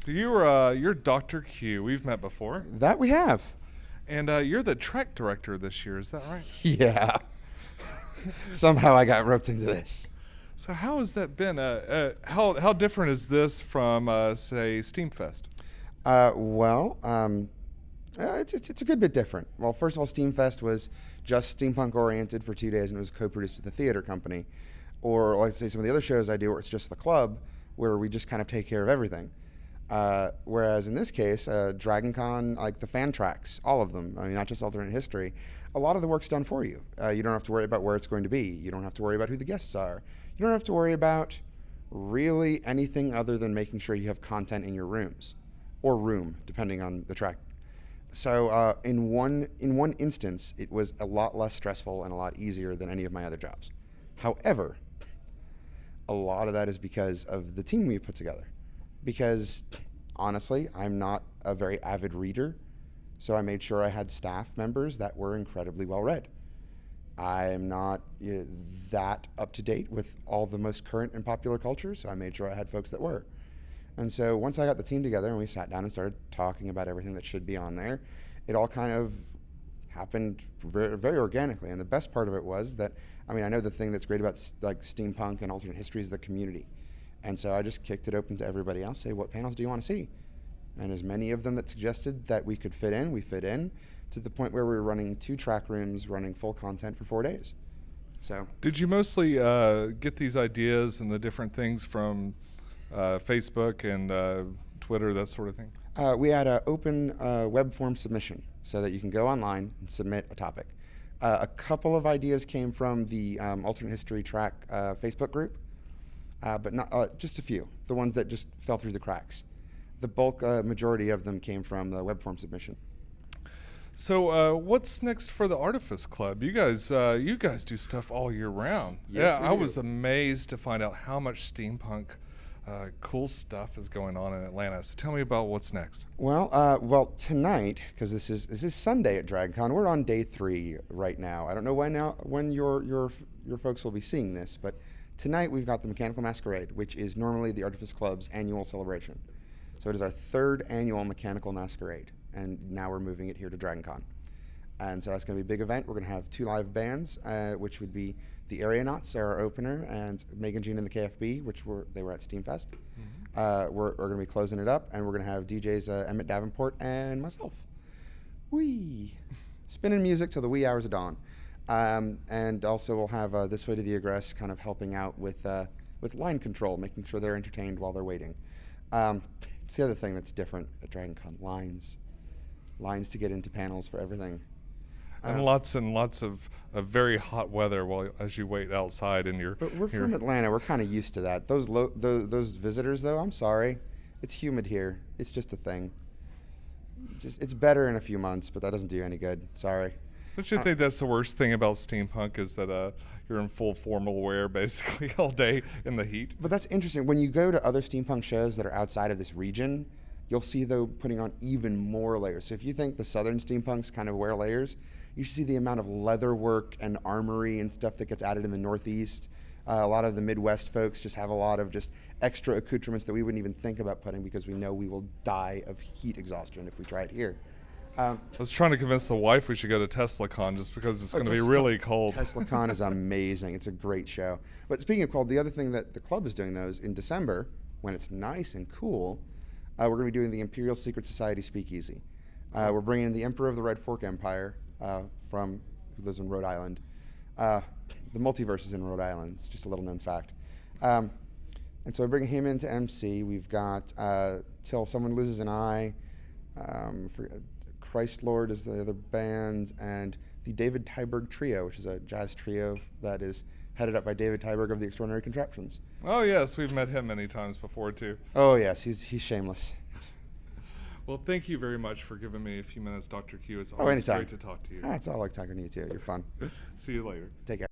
So you're Dr. Q. We've met before, That we have. and you're the track director this year. Is that right? Yeah. Somehow I got roped into this. So how has that been? How different is this from say Steamfest? It's a good bit different. Well, first of all, Steamfest was just steampunk oriented for 2 days, and it was co-produced with a theater company. Or like say some of the other shows I do, where it's just the club, where we just kind of take care of everything. Whereas in this case, DragonCon, like the fan tracks, all of them, I mean, not just alternate history, a lot of the work's done for you. You don't have to worry about where it's going to be. You don't have to worry about who the guests are. You don't have to worry about really anything other than making sure you have content in your rooms, or room, depending on the track. So in one instance, it was a lot less stressful and a lot easier than any of my other jobs. However, a lot of that is because of the team we put together. Because honestly, I'm not a very avid reader, so I made sure I had staff members that were incredibly well read. I am not that up to date with all the most current and popular culture, so I made sure I had folks that were. And so once I got the team together and we sat down and started talking about everything that should be on there, it all kind of happened very, very organically. And the best part of it was that, I mean, I know the thing that's great about like steampunk and alternate history is the community. And so I just kicked it open to everybody else, say, what panels do you want to see? And as many of them that suggested that we could fit in, we fit in, to the point where we were running 2 track rooms, running full content for 4 days. So Did you mostly get these ideas and the different things from Facebook and Twitter, that sort of thing? we had an open web form submission so that you can go online and submit a topic. A couple of ideas came from the alternate history track Facebook group, but not just a few, the ones that just fell through the cracks. The bulk majority of them came from the web form submission. So what's next for the Artifice Club? You guys do stuff all year round. Yes, Yeah, we I do. was amazed to find out how much steampunk cool stuff is going on in Atlanta. So tell me about what's next. Well, tonight, because this is Sunday at DragCon. We're on day 3 right now. I don't know when your folks will be seeing this, but tonight we've got the Mechanical Masquerade, which is normally the Artifice Club's annual celebration. So it is our 3rd annual Mechanical Masquerade, and now we're moving it here to DragonCon. And so that's going to be a big event. We're going to have 2 live bands, which would be the Aeronauts, are our opener, and Megan Jean and the KFB, which they were at Steamfest. Mm-hmm. We're going to be closing it up, and we're going to have DJs Emmett Davenport and myself. Whee! Spinning music till the wee hours of dawn. And also we'll have This Way to the Egress kind of helping out with line control, making sure they're entertained while they're waiting. It's the other thing that's different at DragonCon, lines to get into panels for everything. And lots of very hot weather as you wait outside in your. But we're from Atlanta. We're kind of used to that. Those visitors, though, I'm sorry, it's humid here. It's just a thing. It's better in a few months, but that doesn't do you any good. Sorry. Don't you think that's the worst thing about steampunk is that you're in full formal wear basically all day in the heat? But that's interesting. When you go to other steampunk shows that are outside of this region, you'll see though putting on even more layers. So if you think the southern steampunks kind of wear layers, you should see the amount of leather work and armory and stuff that gets added in the Northeast. A lot of the Midwest folks just have a lot of just extra accoutrements that we wouldn't even think about putting because we know we will die of heat exhaustion if we try it here. I was trying to convince the wife we should go to TeslaCon just because it's going to be really cold. TeslaCon is amazing. It's a great show. But speaking of cold, the other thing that the club is doing, though, is in December, when it's nice and cool, we're going to be doing the Imperial Secret Society Speakeasy. We're bringing in the Emperor of the Red Fork Empire, who lives in Rhode Island. The multiverse is in Rhode Island. It's just a little known fact. And so we're bringing him in to MC. We've got Till Someone Loses an Eye. Christ Lord is the other band, and the David Tyberg Trio, which is a jazz trio that is headed up by David Tyberg of the Extraordinary Contraptions. Oh yes, we've met him many times before too. Oh yes, he's shameless. Well, thank you very much for giving me a few minutes, Dr. Q. It's always anytime. great to talk to you. It's all like talking to you too. You're fun. See you later. Take care.